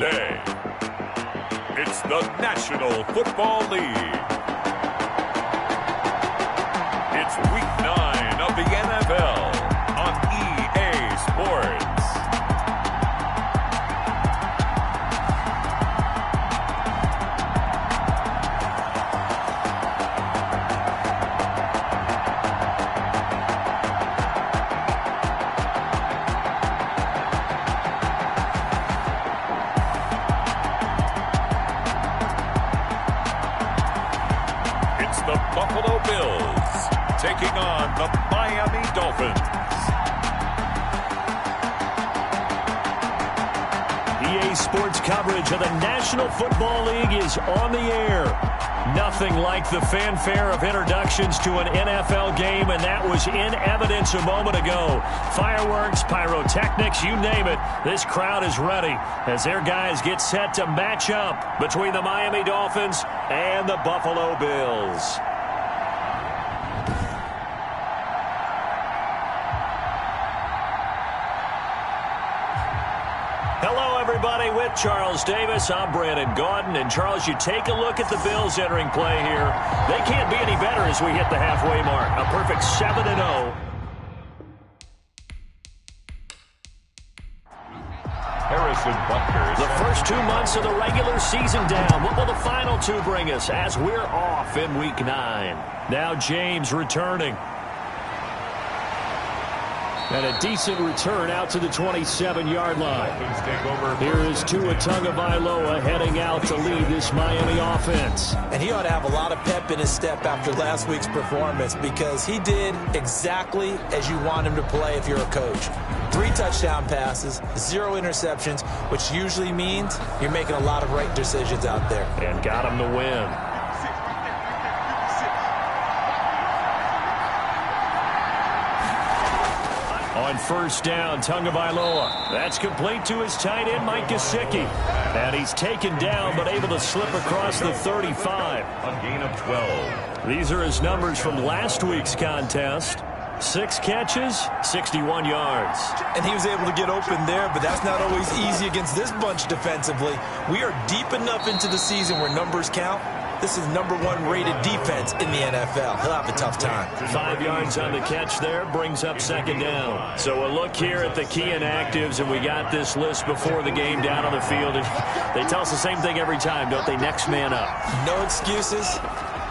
Day. It's the National Football League. It's Week 9 of the NFL on EA Sports. The Buffalo Bills taking on the Miami Dolphins. EA Sports coverage of the National Football League is on the air. Nothing like the fanfare of introductions to an NFL game, and that was in evidence a moment ago. Fireworks, pyrotechnics, you name it. This crowd is ready as their guys get set to match up between the Miami Dolphins and the Buffalo Bills. Hello, everybody. With Charles Davis, I'm Brandon Gaudin. And, Charles, you take a look at the Bills entering play here. They can't be any better as we hit the halfway mark. A perfect 7-0. The first 2 months of the regular season down. What will the final two bring us as we're off in Week 9? Now James returning. And a decent return out to the 27-yard line. Here is Tua Tagovailoa heading out to lead this Miami offense. And he ought to have a lot of pep in his step after last week's performance because he did exactly as you want him to play if you're a coach. 3 touchdown passes, 0 interceptions, which usually means you're making a lot of right decisions out there. And got him to win. On first down, Tagovailoa. That's complete to his tight end, Mike Gesicki. And he's taken down, but able to slip across the 35. A gain of 12. These are his numbers from last week's contest. 6 catches, 61 yards. And he was able to get open there, but that's not always easy against this bunch defensively. We are deep enough into the season where numbers count. This is #1 rated defense in the NFL. He'll have a tough time. 5 yards on the catch there, brings up second down. So a look here at the key inactives, and we got this list before the game down on the field. They tell us the same thing every time, don't they? Next man up. No excuses.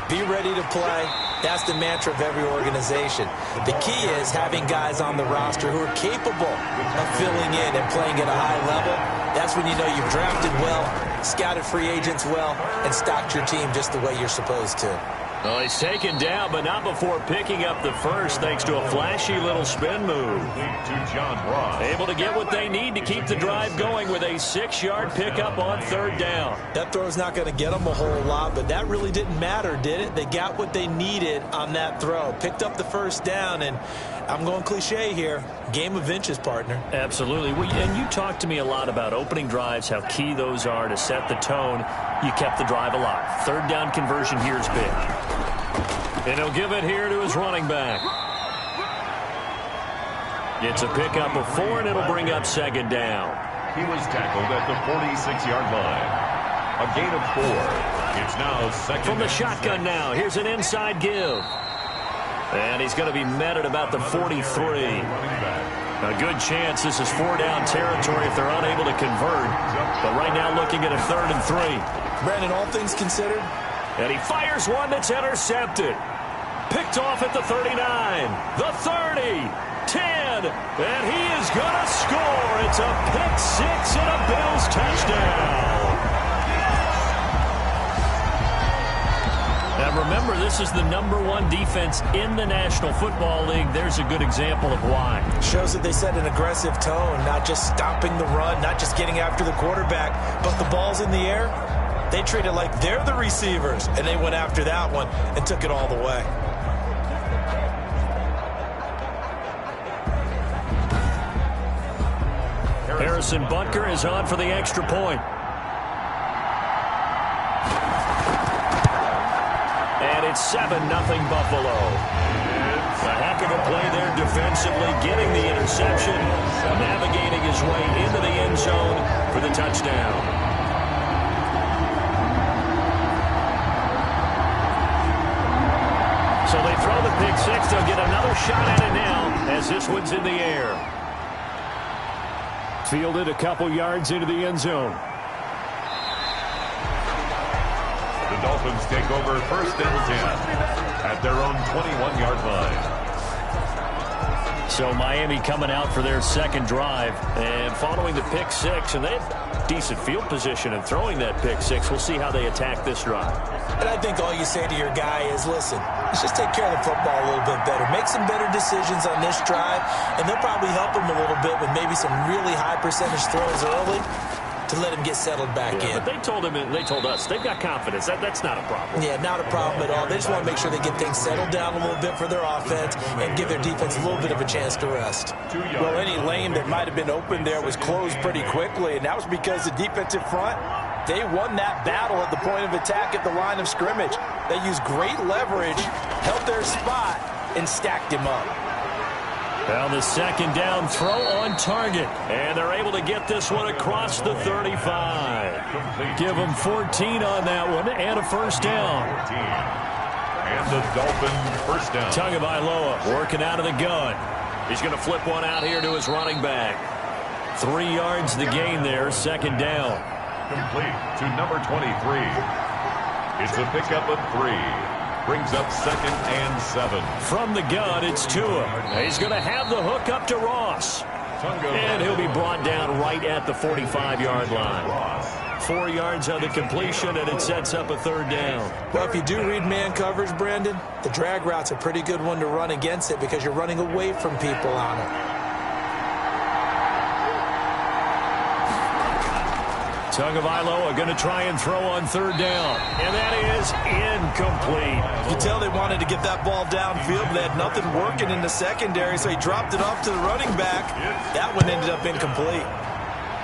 Be ready to play. That's the mantra of every organization. The key is having guys on the roster who are capable of filling in and playing at a high level. That's when you know you've drafted well, scouted free agents well, and stocked your team just the way you're supposed to. Well, he's taken down, but not before picking up the first, thanks to a flashy little spin move. Able to get what they need to keep the drive going with a 6-yard pickup on third down. That throw's not going to get them a whole lot, but that really didn't matter, did it? They got what they needed on that throw. Picked up the first down, and I'm going cliche here. Game of inches, partner. Absolutely. Well, and you talked to me a lot about opening drives, how key those are to set the tone. You kept the drive alive. Third down conversion here is big. And he'll give it here to his running back. It's a pickup of 4, and it'll bring up second down. He was tackled at the 46-yard line. A gain of 4. It's now second. From the shotgun now, here's an inside give. And he's going to be met at about the 43. A good chance this is 4-down territory if they're unable to convert. But right now looking at a 3rd and 3. Brandon, all things considered. And he fires one that's intercepted. Picked off at the 39, the 30, 10, and he is going to score. It's a pick 6 and a Bills touchdown. Now remember, this is the #1 defense in the National Football League. There's a good example of why. Shows that they set an aggressive tone, not just stopping the run, not just getting after the quarterback, but the ball's in the air. They treat it like they're the receivers, and they went after that one and took it all the way. Harrison Butker is on for the extra point. And it's 7-0 Buffalo. A heck of good play there defensively, getting the interception, navigating his way into the end zone for the touchdown. So they throw the pick six. They'll get another shot at it now as this one's in the air. Fielded a couple yards into the end zone. The Dolphins take over 1st and 10 at their own 21-yard line. So Miami coming out for their second drive and following the pick six, and they have decent field position and throwing that pick six. We'll see how they attack this drive. And I think all you say to your guy is, listen, let's just take care of the football a little bit better. Make some better decisions on this drive, and they'll probably help him a little bit with maybe some really high percentage throws early to let him get settled back in. But they told him, and they told us, they've got confidence. That's not a problem. Yeah, not a problem at all. They just want to make sure they get things settled down a little bit for their offense and give their defense a little bit of a chance to rest. Well, any lane that might have been open there was closed pretty quickly, and that was because the defensive front, they won that battle at the point of attack at the line of scrimmage. They used great leverage, held their spot, and stacked him up. Well, the second down throw on target. And they're able to get this one across the 35. Give them 14 on that one and a first down. And the Dolphins first down. Tagovailoa working out of the gun. He's going to flip one out here to his running back. 3 yards the gain there, second down. Complete to number 23. It's a pickup of 3. Brings up 2nd and 7. From the gun, it's Tua. He's going to have the hook up to Ross. And he'll be brought down right at the 45-yard line. 4 yards on the completion, and it sets up a third down. Well, if you do read man coverage, Brandon, the drag route's a pretty good one to run against it because you're running away from people on it. Tagovailoa going to try and throw on third down. And that is incomplete. You can tell they wanted to get that ball downfield, but they had nothing working in the secondary, so he dropped it off to the running back. That one ended up incomplete.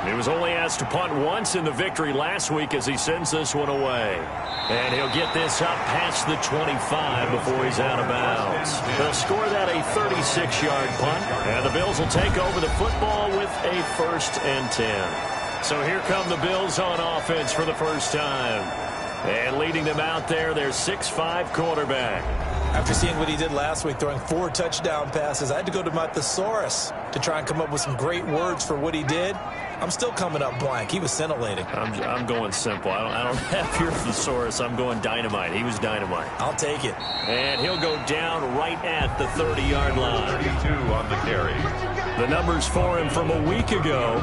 He was only asked to punt once in the victory last week as he sends this one away. And he'll get this up past the 25 before he's out of bounds. They'll score that a 36-yard punt, and the Bills will take over the football with a 1st and 10. So here come the Bills on offense for the first time. And leading them out there, their 6'5" quarterback. After seeing what he did last week, throwing 4 touchdown passes, I had to go to my thesaurus to try and come up with some great words for what he did. I'm still coming up blank. He was scintillating. I'm going simple. I don't have your thesaurus. I'm going dynamite. He was dynamite. I'll take it. And he'll go down right at the 30-yard line. 32 on the carry. The numbers for him from a week ago.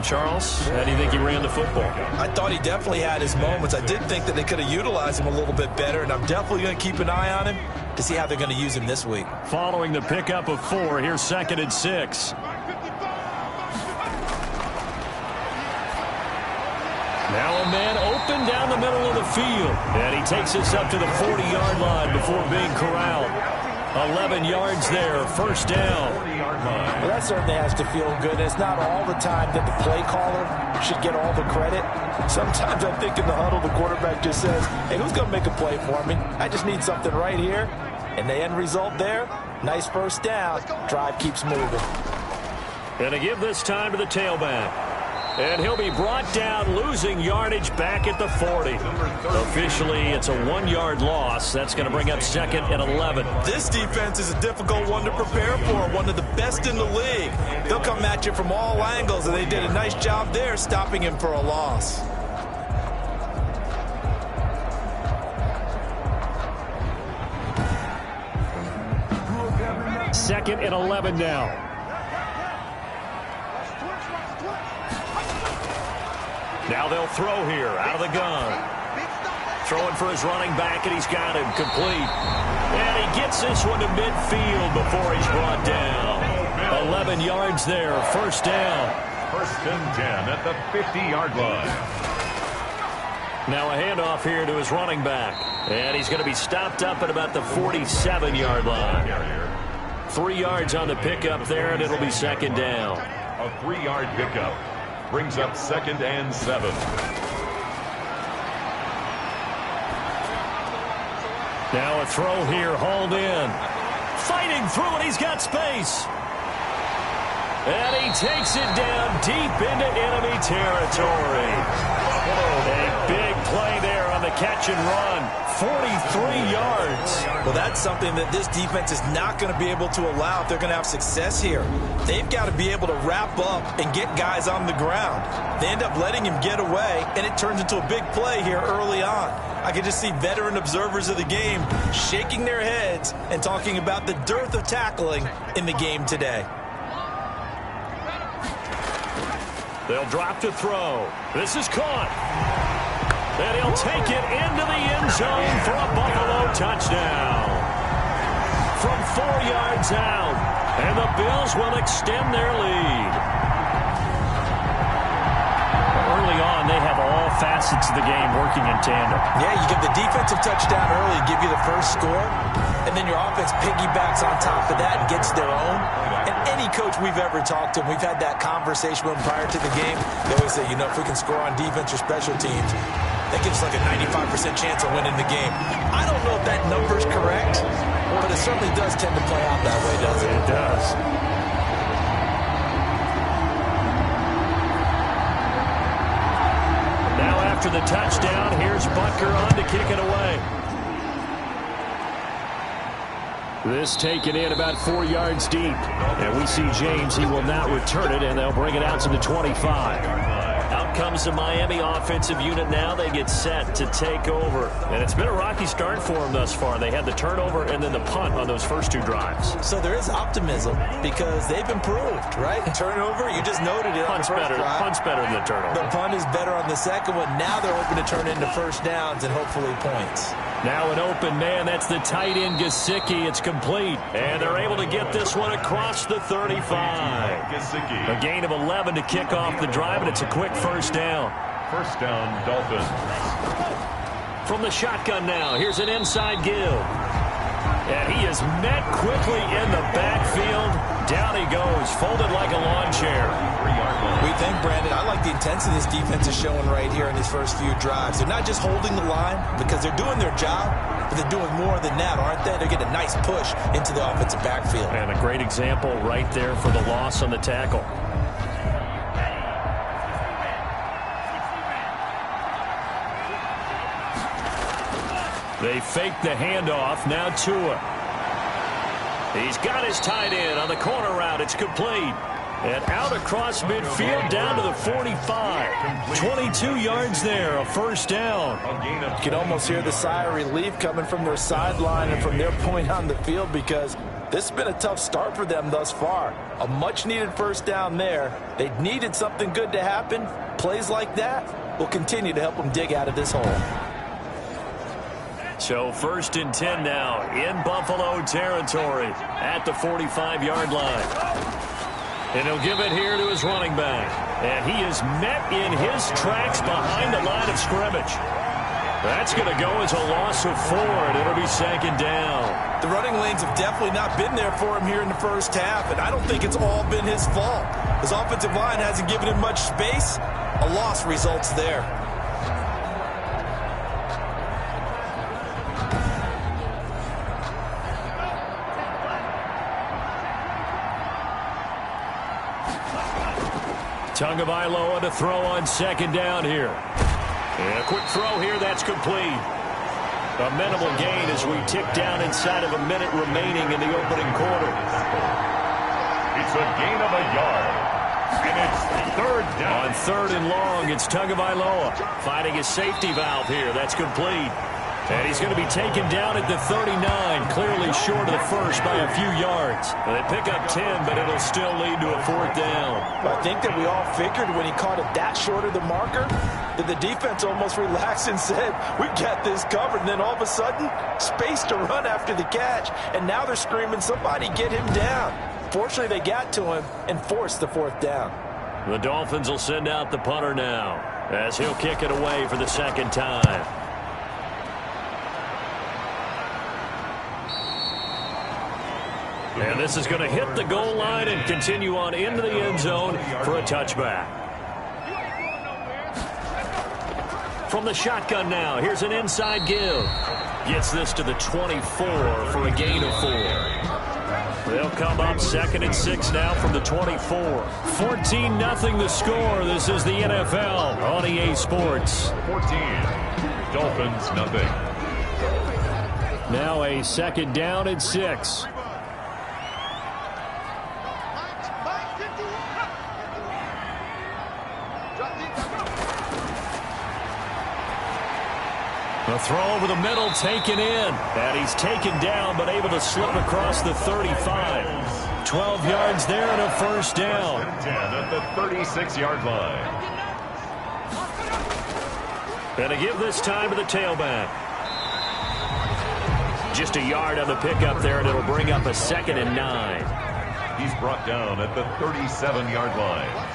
Charles, how do you think he ran the football? I thought he definitely had his moments. I did think that they could have utilized him a little bit better, and I'm definitely going to keep an eye on him to see how they're going to use him this week. Following the pickup of 4, here's 2nd and 6. Now a man open down the middle of the field. And he takes this up to the 40-yard line before being corralled. 11 yards there, first down. Well, that certainly has to feel good. It's not all the time that the play caller should get all the credit. Sometimes I think in the huddle, the quarterback just says, hey, who's going to make a play for me? I just need something right here. And the end result there, nice first down. Drive keeps moving. And to give this time to the tailback. And he'll be brought down, losing yardage back at the 40. Officially, it's a 1-yard loss. That's going to bring up 2nd and 11. This defense is a difficult one to prepare for, one of the best in the league. They'll come at you from all angles, and they did a nice job there stopping him for a loss. Second and 11 now. Now they'll throw here out of the gun. Throwing for his running back, and he's got him complete. And he gets this one to midfield before he's brought down. 11 yards there, first down. 1st and 10 at the 50-yard line. Now a handoff here to his running back. And he's going to be stopped up at about the 47-yard line. 3 yards on the pickup there, and it'll be 2nd down. A 3-yard pickup. Brings up 2nd and 7. Now a throw here, hauled in. Fighting through it. He's got space. And he takes it down deep into enemy territory. A big play there on the catch and run. 43 yards. Well, that's something that this defense is not going to be able to allow if they're going to have success here. They've got to be able to wrap up and get guys on the ground. They end up letting him get away, and it turns into a big play here early on. I can just see veteran observers of the game shaking their heads and talking about the dearth of tackling in the game today. They'll drop to throw. This is caught. And he'll take it into the end zone for a Buffalo touchdown. From 4 yards out. And the Bills will extend their lead. Early on, they have all facets of the game working in tandem. Yeah, you get the defensive touchdown early, give you the first score, and then your offense piggybacks on top of that and gets their own. And any coach we've ever talked to, we've had that conversation with them prior to the game, they always say, you know, if we can score on defense or special teams, that gives us like a 95% chance of winning the game. I don't know if that number's correct, but it certainly does tend to play out that way, doesn't it? It does. Now after the touchdown, here's Butker on to kick it away. This taken in about 4 yards deep. And we see James. He will not return it, and they'll bring it out to the 25. Out comes the Miami offensive unit now. They get set to take over. And it's been a rocky start for them thus far. They had the turnover and then the punt on those first 2 drives. So there is optimism because they've improved, right? Turnover, you just noted it on the first drive. Punt's better than the turnover. The punt is better on the second one. Now they're hoping to turn into first downs and hopefully points. Now an open man. That's the tight end, Gesicki. It's complete. And they're able to get this one across the 35. A gain of 11 to kick off the drive, and it's a quick first down. First down, Dolphins. From the shotgun now, here's an inside give. And he is met quickly in the backfield. Down he goes, folded like a lawn chair. We think, Brandon, I like the intensity this defense is showing right here in these first few drives. They're not just holding the line because they're doing their job, but they're doing more than that, aren't they? They're getting a nice push into the offensive backfield. And a great example right there for the loss on the tackle. They fake the handoff. Now Tua. He's got his tight end on the corner route. It's complete. And out across midfield down to the 45. 22 yards there, a first down. You can almost hear the sigh of relief coming from their sideline and from their point on the field because this has been a tough start for them thus far. A much-needed first down there. They needed something good to happen. Plays like that will continue to help them dig out of this hole. So 1st and 10 now in Buffalo territory at the 45-yard line. And he'll give it here to his running back. And he is met in his tracks behind the line of scrimmage. That's going to go as a loss of 4, and it'll be 2nd down. The running lanes have definitely not been there for him here in the first half, and I don't think it's all been his fault. His offensive line hasn't given him much space. A loss results there. Tagovailoa to throw on 2nd down here. And a quick throw here, that's complete. A minimal gain as we tick down inside of a minute remaining in the opening quarter. It's a gain of a yard. And it's 3rd down. On 3rd and long, it's Tagovailoa finding his safety valve here. That's complete. And he's going to be taken down at the 39, clearly short of the first by a few yards. And they pick up 10, but it'll still lead to a 4th down. I think that we all figured when he caught it that short of the marker that the defense almost relaxed and said, we got this covered. And then all of a sudden, space to run after the catch. And now they're screaming, somebody get him down. Fortunately, they got to him and forced the 4th down. The Dolphins will send out the punter now as he'll kick it away for the 2nd time. And this is going to hit the goal line and continue on into the end zone for a touchback. From the shotgun now, here's an inside give. Gets this to the 24 for a gain of 4. They'll come up 2nd and 6 now from the 24. 14-0 the score. This is the NFL on EA Sports. 14. Dolphins, nothing. Now a 2nd down and 6. A throw over the middle taken in. And he's taken down but able to slip across the 35. 12 yards there and a first down. 10 at the 36-yard line. And to give this time to the tailback. Just a yard on the pickup there, and it'll bring up a 2nd and 9. He's brought down at the 37-yard line.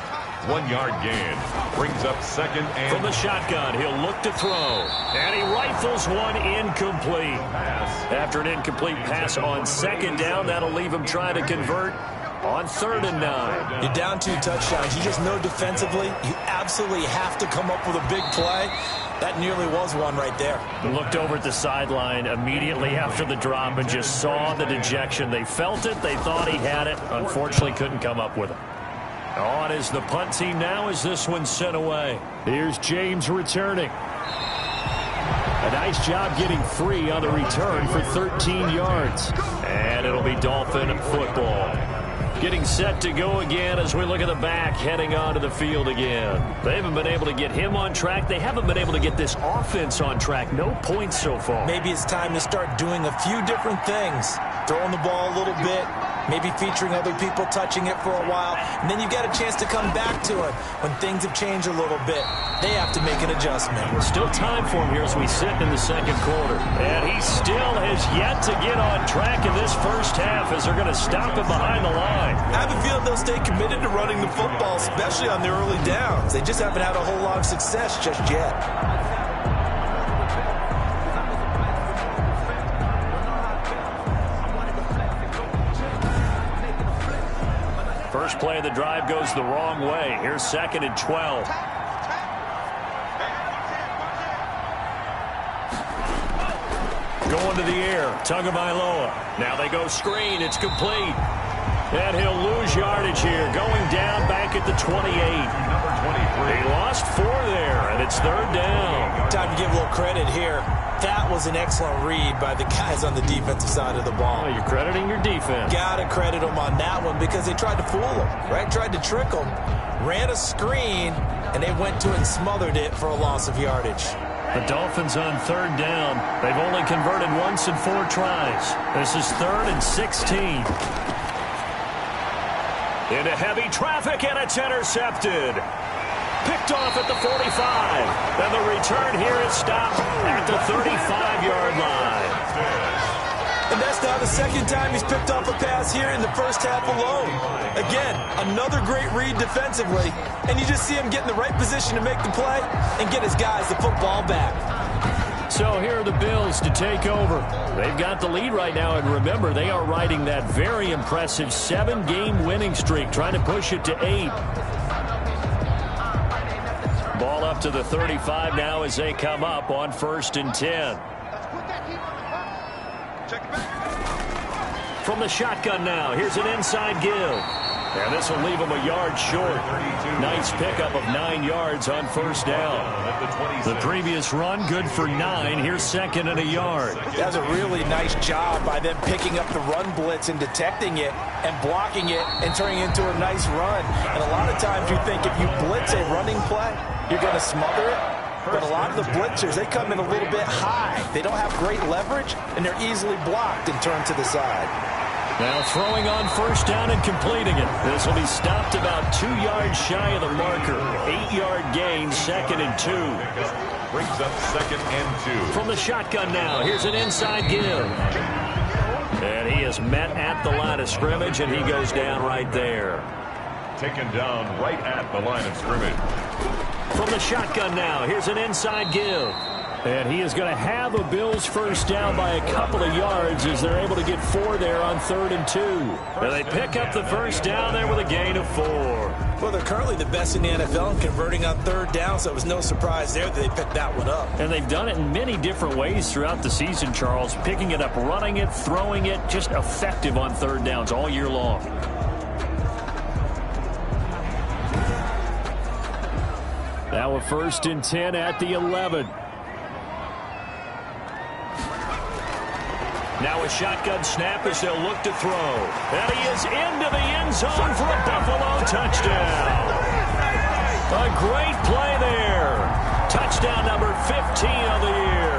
1 yard gain. Brings up 2nd and... From the shotgun, he'll look to throw. And he rifles one incomplete. After an incomplete pass on 2nd down, that'll leave him trying to convert on 3rd and 9. You're down 2 touchdowns. You just know defensively you absolutely have to come up with a big play. That nearly was one right there. Looked over at the sideline immediately after the drop and just saw the dejection. They felt it. They thought he had it. Unfortunately, couldn't come up with it. On is the punt team now as this one's sent away. Here's James returning. A nice job getting free on the return for 13 yards. And it'll be Dolphin football. Getting set to go again as we look at the back heading onto the field again. They haven't been able to get him on track. They haven't been able to get this offense on track. No points so far. Maybe it's time to start doing a few different things. Throwing the ball a little bit. Maybe featuring other people touching it for a while. And then you get a chance to come back to it when things have changed a little bit. They have to make an adjustment. Still time for him here as we sit in the 2nd quarter. And he still has yet to get on track in this first half as they're going to stop him behind the line. I have a feeling they'll stay committed to running the football, especially on their early downs. They just haven't had a whole lot of success just yet. First play of the drive goes the wrong way. Here's 2nd and 12. Going to the air. Tagovailoa. Now they go screen. It's complete. And he'll lose yardage here. Going down back at the 28. Number 23. He lost 4 there, and it's 3rd down. Time to give a little credit here. That was an excellent read by the guys on the defensive side of the ball. Oh, you're crediting your defense. Gotta credit them on that one because they tried to fool him, right? Tried to trick him. Ran a screen, and they went to it and smothered it for a loss of yardage. The Dolphins on 3rd down. They've only converted once in 4 tries. This is 3rd and 16. Into heavy traffic, and it's intercepted. Picked off at the 45. And the return here is stopped at the 35-yard line. And that's now the 2nd time he's picked off a pass here in the first half alone. Again, another great read defensively. And you just see him get in the right position to make the play and get his guys the football back. So here are the Bills to take over. They've got the lead right now, and remember, they are riding that very impressive 7-game winning streak, trying to push it to 8. Ball up to the 35 now as they come up on 1st and 10. From the shotgun now, here's an inside give. And this will leave him a yard short. Nice pickup of 9 yards on 1st down. The previous run, good for 9. Here's 2nd and a yard. That's a really nice job by them picking up the run blitz and detecting it and blocking it and turning it into a nice run. And a lot of times you think if you blitz a running play, you're going to smother it. But a lot of the blitzers, they come in a little bit high. They don't have great leverage, and they're easily blocked and turned to the side. Now throwing on 1st down and completing it. This will be stopped about 2 yards shy of the marker. 8-yard gain, 2nd and 2. Brings up 2nd and 2. From the shotgun now, here's an inside give. And he is met at the line of scrimmage, and he goes down right there. Taken down right at the line of scrimmage. From the shotgun now, here's an inside give. And he is going to have a Bills first down by a couple of yards as they're able to get 4 there on 3rd and 2. And they pick up the first down there with a gain of 4. Well, they're currently the best in the NFL in converting on third down, so it was no surprise there that they picked that one up. And they've done it in many different ways throughout the season, Charles. Picking it up, running it, throwing it, just effective on third downs all year long. Now a 1st and 10 at the 11. Now a shotgun snap as they'll look to throw. And he is into the end zone for a Buffalo touchdown. A great play there. Touchdown number 15 of the year.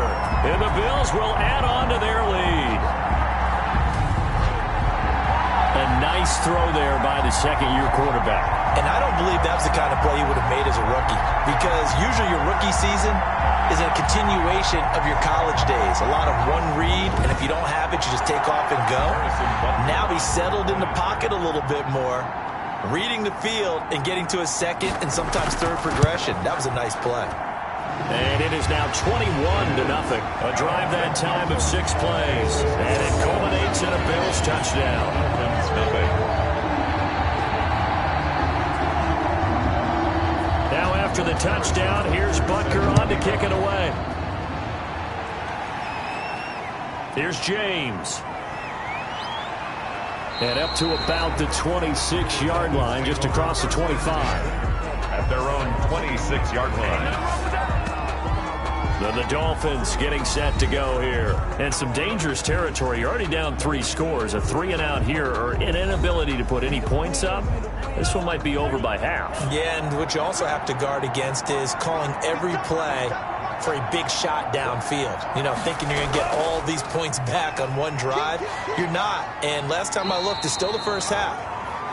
And the Bills will add on to their lead. A nice throw there by the second-year quarterback. And I don't believe that's the kind of play he would have made as a rookie, because usually your rookie season is a continuation of your college days. A lot of one read, and if you don't have it, you just take off and go. Now he's settled in the pocket a little bit more, reading the field and getting to a second and sometimes third progression. That was a nice play. And it is now 21-0. A drive that time of 6 plays. And it culminates in a Bills touchdown. Now after the touchdown, here's Butker on to kick it away. Here's James. And up to about the 26-yard line, just across the 25. At their own 26-yard line. The Dolphins getting set to go here. And some dangerous territory. You're already down 3 scores. A 3-and-out here, or an inability to put any points up. This one might be over by half. Yeah, and what you also have to guard against is calling every play for a big shot downfield. You know, thinking you're going to get all these points back on one drive. You're not. And last time I looked, it's still the first half.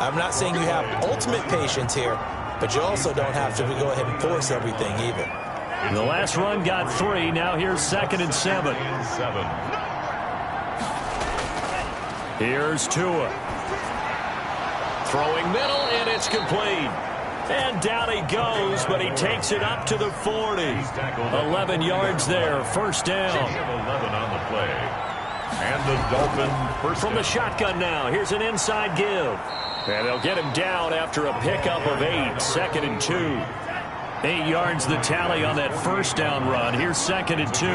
I'm not saying you have ultimate patience here, but you also don't have to go ahead and force everything either. The last run got 3. Now here's 2nd and 7. Here's Tua. Throwing middle, and it's complete. And down he goes, but he takes it up to the 40. 11 yards there, first down. 11 on the play. And the Dolphin first from the shotgun now. Here's an inside give. And they'll get him down after a pickup of 8. 2nd and 2. 8 yards the tally on that first down run. Here's 2nd and 2.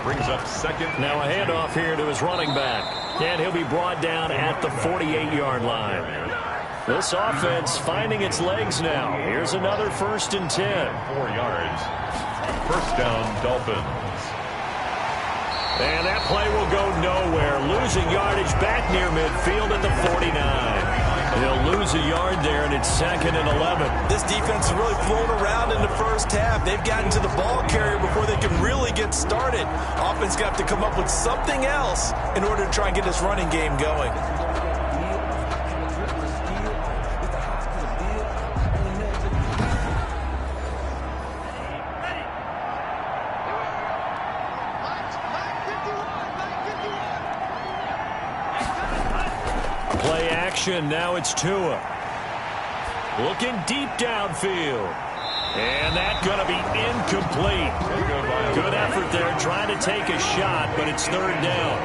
Brings up second. Now a handoff here to his running back. And he'll be brought down at the 48-yard line. This offense finding its legs now. Here's another 1st and 10. 4 yards. First down, Dolphins. And that play will go nowhere. Losing yardage back near midfield at the 49. They'll lose a yard there, and it's 2nd and 11. This defense is really flown around in the first half. They've gotten to the ball carrier before they can really get started. Offense got to come up with something else in order to try and get this running game going. Play action. Now it's Tua. Looking deep downfield. And that's going to be incomplete. Good effort there trying to take a shot, but it's 3rd down.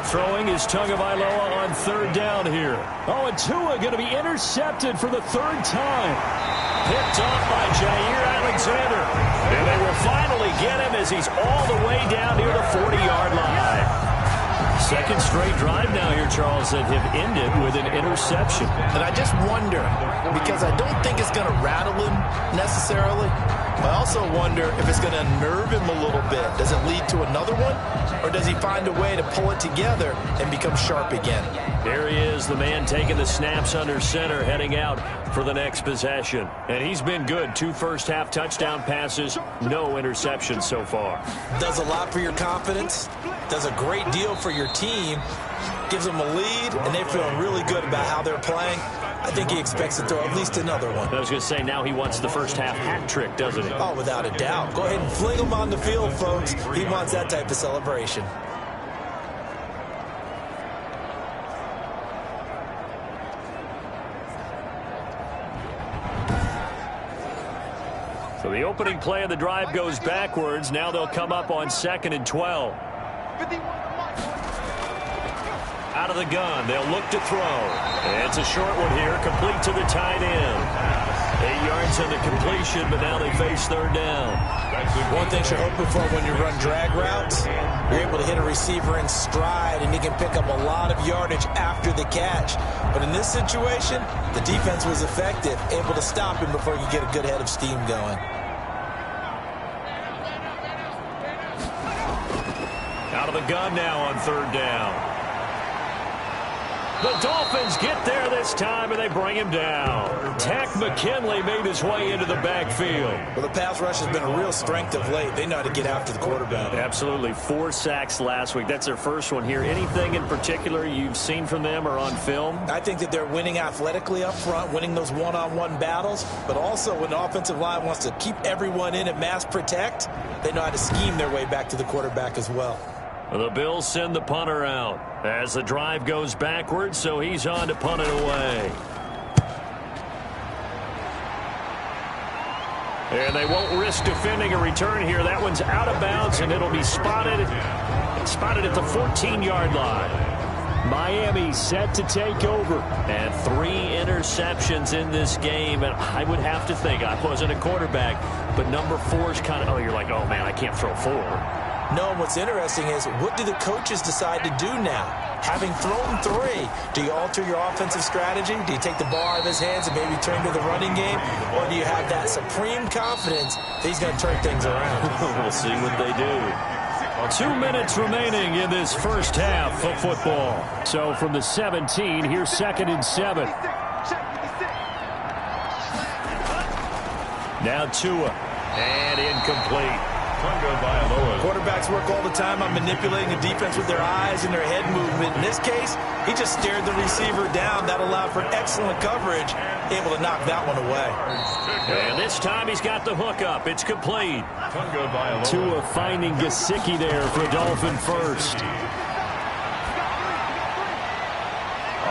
Throwing is Tagovailoa on 3rd down here. Oh, and Tua going to be intercepted for the 3rd time. Picked off by Jair Alexander. And they will finally get him as he's all the way down near the 40-yard line. Second straight drive now here, Charles, that have ended with an interception. And I just wonder, because I don't think it's going to rattle him necessarily. I also wonder if it's going to unnerve him a little bit. Does it lead to another one? Or does he find a way to pull it together and become sharp again? Here he is, the man taking the snaps under center, heading out for the next possession. And he's been good. 2 first-half touchdown passes, no interceptions so far. Does a lot for your confidence. Does a great deal for your team. Gives them a lead, and they feel really good about how they're playing. I think he expects to throw at least another one. I was going to say, now he wants the first-half hat trick, doesn't he? Oh, without a doubt. Go ahead and fling him on the field, folks. He wants that type of celebration. So the opening play of the drive goes backwards. Now they'll come up on 2nd and 12. Out of the gun, they'll look to throw. It's a short one here, complete to the tight end. 8 yards on the completion, but now they face third down. One thing you're hoping for when you run drag routes, you're able to hit a receiver in stride, and he can pick up a lot of yardage after the catch. But in this situation, the defense was effective, able to stop him before he could get a good head of steam going. Out of the gun now on third down. The Dolphins get there this time, and they bring him down. Tack McKinley made his way into the backfield. Well, the pass rush has been a real strength of late. They know how to get after the quarterback. Absolutely. 4 sacks last week. That's their first one here. Anything in particular you've seen from them or on film? I think that they're winning athletically up front, winning those one-on-one battles, but also when the offensive line wants to keep everyone in and mass protect, they know how to scheme their way back to the quarterback as well. The Bills send the punter out as the drive goes backwards, so he's on to punt it away. And they won't risk defending a return here. That one's out of bounds, and it'll be spotted at the 14-yard line. Miami set to take over. And 3 interceptions in this game. And I would have to think, I wasn't a quarterback, but number 4 is kind of, you're like, oh, man, I can't throw 4. No, what's interesting is, what do the coaches decide to do now? Having thrown 3, do you alter your offensive strategy? Do you take the ball out of his hands and maybe turn to the running game? Or do you have that supreme confidence that he's going to turn things around? We'll see what they do. 2 minutes remaining in this first half of football. So from the 17, here's 2nd and 7. Now Tua, and incomplete. Quarterbacks work all the time on manipulating the defense with their eyes and their head movement. In this case, he just stared the receiver down. That allowed for excellent coverage, able to knock that one away. And this time he's got the hook up. It's complete. Tua finding Gesicki there for Dolphin first.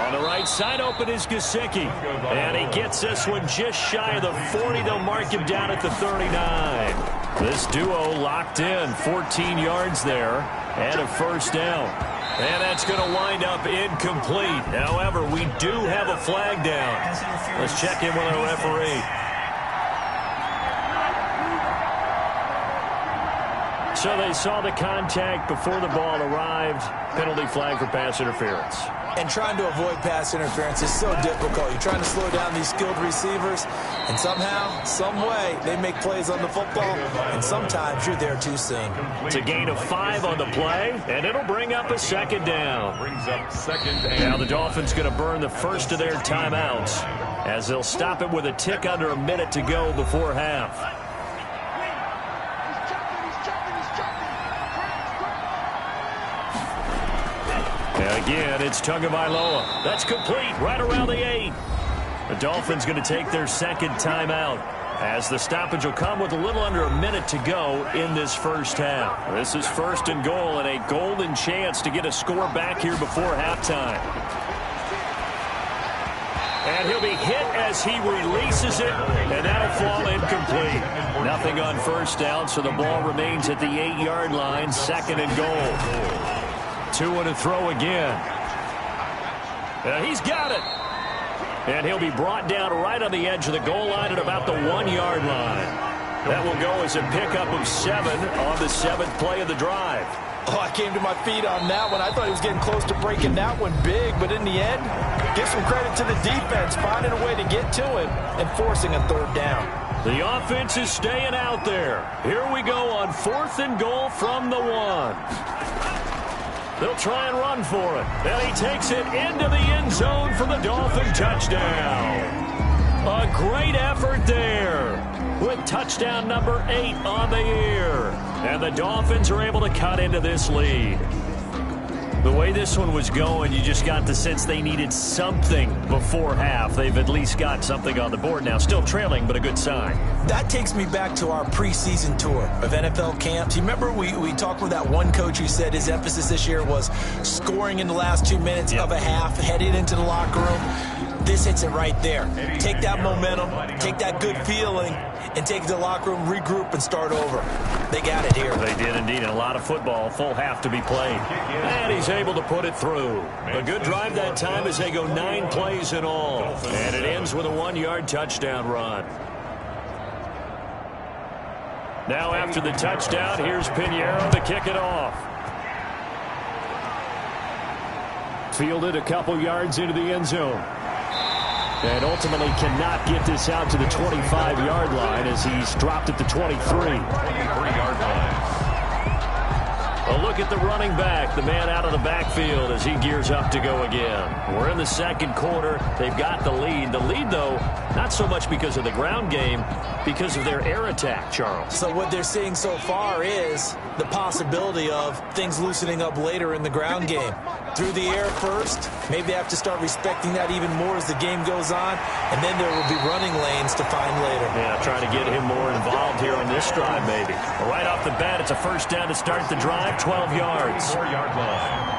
On the right side open is Gesicki. And he gets this one just shy of the 40. They'll mark him down at the 39. This duo locked in, 14 yards there, and a first down. And that's going to wind up incomplete. However, we do have a flag down. Let's check in with our referee. So they saw the contact before the ball arrived. Penalty flag for pass interference. And trying to avoid pass interference is so difficult. You're trying to slow down these skilled receivers, and somehow, some way, they make plays on the football, and sometimes you're there too soon. It's a gain of 5 on the play, and it'll bring up a second down. Now the Dolphins going to burn the first of their timeouts as they'll stop it with a tick under a minute to go before half. Again, it's Tagovailoa. That's complete right around the 8. The Dolphins going to take their second timeout as the stoppage will come with a little under a minute to go in this first half. This is 1st and goal and a golden chance to get a score back here before halftime. And he'll be hit as he releases it, and that'll fall incomplete. Nothing on first down, so the ball remains at the 8-yard line, 2nd and goal. 2 to throw again. He's got it. And he'll be brought down right on the edge of the goal line at about the 1-yard line. That will go as a pickup of 7 on the 7th play of the drive. Oh, I came to my feet on that one. I thought he was getting close to breaking that one big, but in the end, give some credit to the defense, finding a way to get to him and forcing a 3rd down. The offense is staying out there. Here we go on 4th and goal from the 1. They'll try and run for it. And he takes it into the end zone for the Dolphin touchdown. A great effort there with touchdown number 8 on the year. And the Dolphins are able to cut into this lead. The way this one was going, you just got the sense they needed something before half. They've at least got something on the board now. Still trailing, but a good sign. That takes me back to our preseason tour of NFL camps. You remember we talked with that one coach who said his emphasis this year was scoring in the last 2 minutes of a half, heading into the locker room. This hits it right there. Take that momentum, take that good feeling, and take it to the locker room, regroup, and start over. They got it here. They did indeed. A lot of football, full half to be played. And he's able to put it through. A good drive that time as they go 9 plays in all. And it ends with a 1-yard touchdown run. Now after the touchdown, here's Pinheiro to kick it off. Fielded a couple yards into the end zone. And ultimately cannot get this out to the 25-yard line as he's dropped at the 23. 23-yard line. A look at the running back, the man out of the backfield as he gears up to go again. We're in the second quarter. They've got the lead. The lead, though, not so much because of the ground game, because of their air attack, Charles. So what they're seeing so far is the possibility of things loosening up later in the ground game. Through the air first, maybe they have to start respecting that even more as the game goes on, and then there will be running lanes to find later. Yeah, trying to get him more involved here on this drive, maybe. But right off the bat, it's a first down to start the drive, 12 yards. 4-yard line.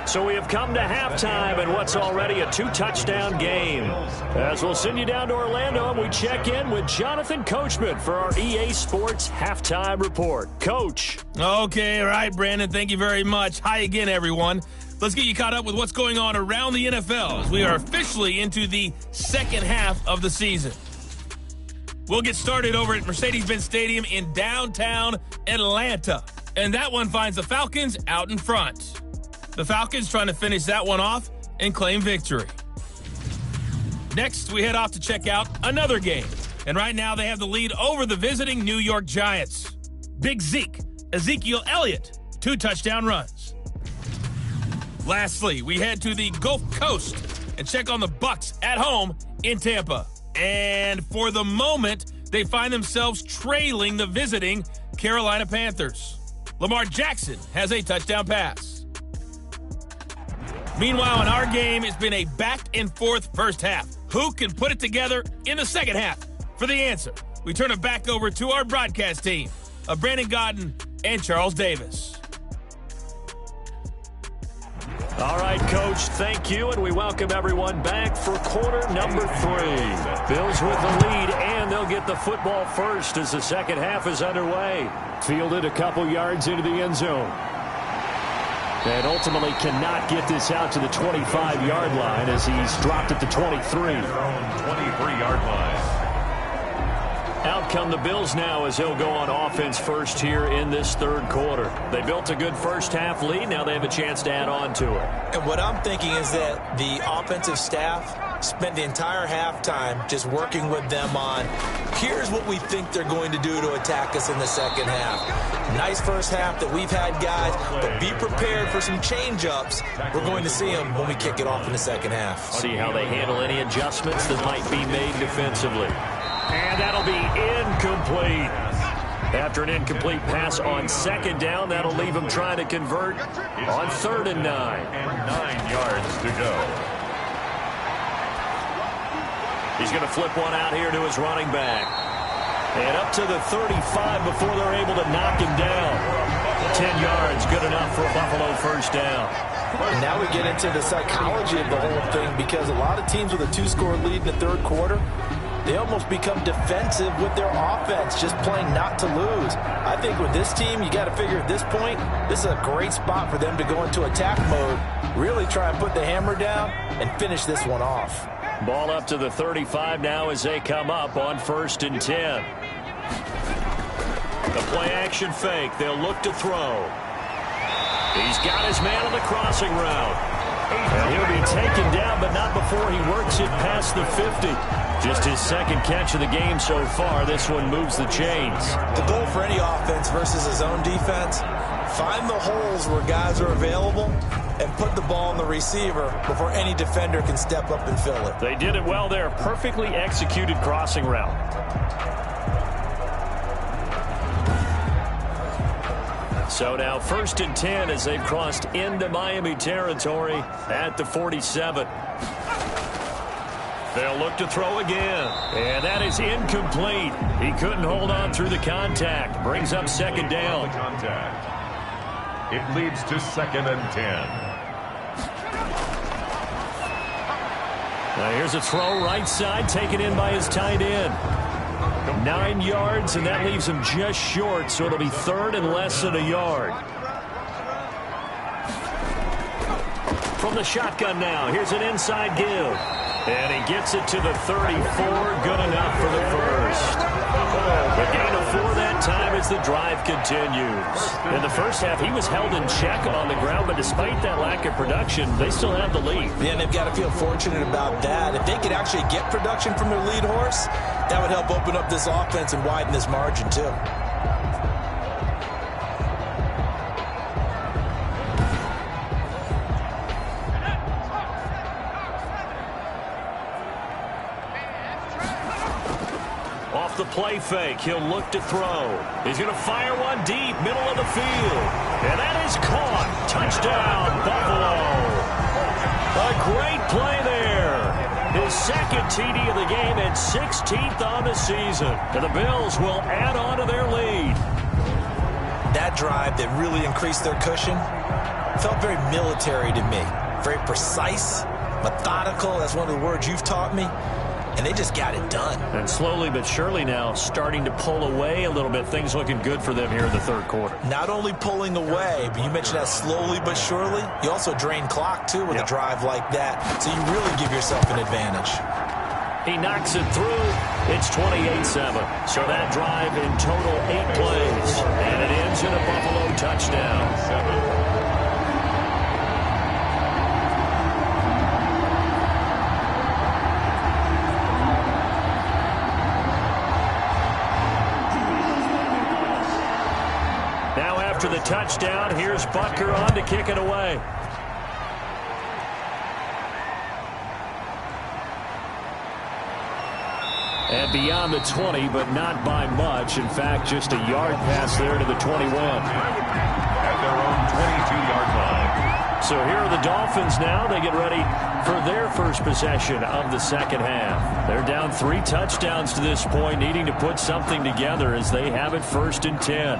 So we have come to halftime in what's already a 2-touchdown game. As we'll send you down to Orlando, and we check in with Jonathan Coachman for our EA Sports Halftime Report. Coach. Okay, all right, Brandon. Thank you very much. Hi again, everyone. Let's get you caught up with what's going on around the NFL as we are officially into the second half of the season. We'll get started over at Mercedes-Benz Stadium in downtown Atlanta. And that one finds the Falcons out in front. The Falcons trying to finish that one off and claim victory. Next, we head off to check out another game. And right now, they have the lead over the visiting New York Giants. Big Zeke, Ezekiel Elliott, 2 touchdown runs. Lastly, we head to the Gulf Coast and check on the Bucs at home in Tampa. And for the moment, they find themselves trailing the visiting Carolina Panthers. Lamar Jackson has a touchdown pass. Meanwhile, in our game, it's been a back-and-forth first half. Who can put it together in the second half? For the answer, we turn it back over to our broadcast team of Brandon Godden and Charles Davis. All right, Coach, thank you, and we welcome everyone back for quarter number 3. Bills with the lead, and they'll get the football first as the second half is underway. Fielded a couple yards into the end zone. And ultimately cannot get this out to the 25-yard line as he's dropped at the 23. 23-yard line. Out come the Bills now as they'll go on offense first here in this third quarter. They built a good first half lead. Now they have a chance to add on to it. And what I'm thinking is that the offensive staff spent the entire halftime just working with them on, here's what we think they're going to do to attack us in the second half. Nice first half that we've had, guys, but be prepared for some change-ups. We're going to see them when we kick it off in the second half. See how they handle any adjustments that might be made defensively. And that'll be incomplete. After an incomplete pass on second down, that'll leave him trying to convert on 3rd and 9. And 9 yards to go. He's going to flip one out here to his running back. And up to the 35 before they're able to knock him down. 10 yards, good enough for a Buffalo first down. And now we get into the psychology of the whole thing, because a lot of teams with a 2-score lead in the third quarter, they almost become defensive with their offense, just playing not to lose. I think with this team, you got to figure at this point, this is a great spot for them to go into attack mode, really try and put the hammer down and finish this one off. Ball up to the 35 now as they come up on 1st and 10. The play-action fake. They'll look to throw. He's got his man on the crossing route. And he'll be taken down, but not before he works it past the 50. Just his second catch of the game so far. This one moves the chains. The goal for any offense versus his own defense, find the holes where guys are available and put the ball on the receiver before any defender can step up and fill it. They did it well there. Perfectly executed crossing route. So now 1st and 10 as they've crossed into Miami territory at the 47. They'll look to throw again. And that is incomplete. He couldn't hold on through the contact. Brings up second down. Contact. It leads to 2nd and 10. Now here's a throw right side, taken in by his tight end. 9 yards, and that leaves him just short, so it'll be 3rd and less than a yard. From the shotgun now, here's an inside give. And he gets it to the 34, good enough for the first. The gain of 4 that time as the drive continues. In the first half, he was held in check on the ground, but despite that lack of production, they still have the lead. Yeah, and they've got to feel fortunate about that. If they could actually get production from their lead horse, that would help open up this offense and widen this margin, too. Off the play fake, he'll look to throw. He's going to fire one deep, middle of the field. And that is caught. Touchdown, Buffalo. A great play there. His 2nd TD of the game and 16th on the season. And the Bills will add on to their lead. That drive that really increased their cushion felt very military to me. Very precise, methodical. That's one of the words you've taught me. And they just got it done. And slowly but surely now starting to pull away a little bit. Things looking good for them here in the 3rd quarter. Not only pulling away, but you mentioned that slowly but surely. You also drain clock, too, with a drive like that. So you really give yourself an advantage. He knocks it through. It's 28-7. So that drive in total 8 plays. And it ends in a Buffalo touchdown. 7. After the touchdown, here's Butker on to kick it away. And beyond the 20, but not by much. In fact, just a yard pass there to the 21. At their own 22-yard line. So here are the Dolphins now. They get ready for their first possession of the 2nd half. They're down 3 touchdowns to this point, needing to put something together as they have it 1st and 10.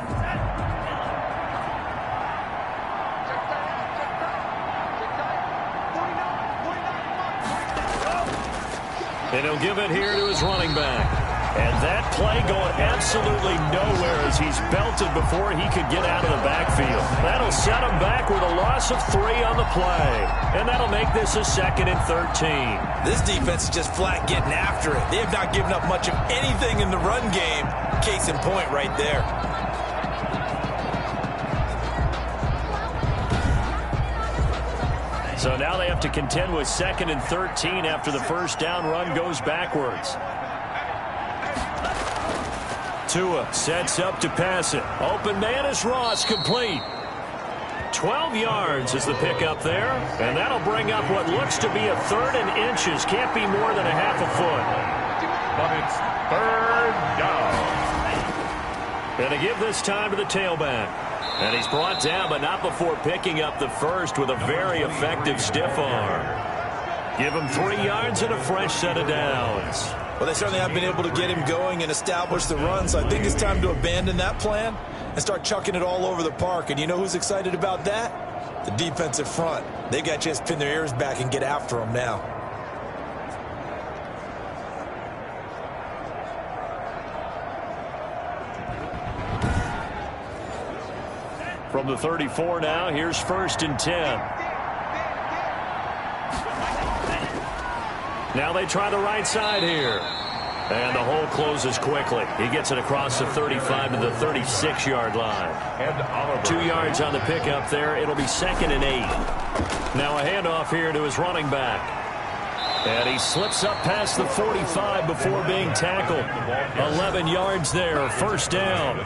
And he'll give it here to his running back. And that play going absolutely nowhere as he's belted before he could get out of the backfield. That'll set him back with a loss of 3 on the play. And that'll make this a 2nd and 13. This defense is just flat getting after it. They have not given up much of anything in the run game. Case in point right there. So now they have to contend with 2nd and 13 after the first down run goes backwards. Tua sets up to pass it. Open man is Ross, complete. 12 yards is the pickup there. And that'll bring up what looks to be a 3rd and inches. Can't be more than a half a foot. But it's 3rd down. And to give this time to the tailback. And he's brought down, but not before picking up the first with a very effective stiff arm. Give him 3 yards and a fresh set of downs. Well, they certainly have been able to get him going and establish the run, so I think it's time to abandon that plan and start chucking it all over the park. And you know who's excited about that? The defensive front. They got to just pin their ears back and get after him now. From the 34 now, here's 1st and 10. Now they try the right side here. And the hole closes quickly. He gets it across the 35 to the 36-yard line. 2 yards on the pickup there. It'll be 2nd and 8. Now a handoff here to his running back. And he slips up past the 45 before being tackled. 11 yards there, first down.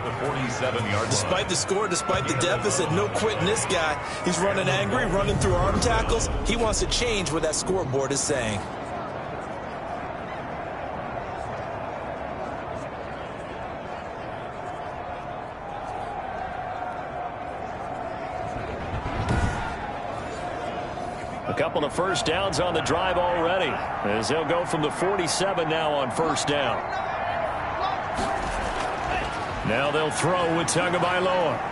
Despite the score, despite the deficit, no quitting this guy. He's running angry, running through arm tackles. He wants to change what that scoreboard is saying. couple of first downs on the drive already, as they'll go from the 47 now on first down. Now they'll throw with Tagovailoa.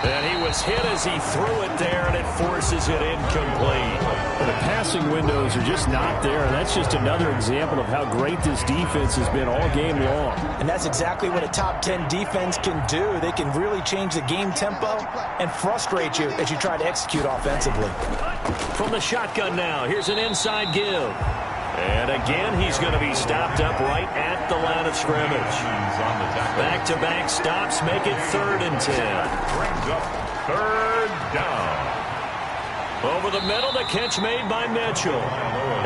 And he was hit as he threw it there, and it forces it incomplete. The passing windows are just not there, and that's just another example of how great this defense has been all game long. And that's exactly what a top 10 defense can do. They can really change the game tempo and frustrate you as you try to execute offensively. From the shotgun now, here's an inside give. And again, he's going to be stopped up right at the line of scrimmage. Back-to-back stops make it 3rd and 10. Brings up 3rd down. Over the middle, the catch made by Mitchell.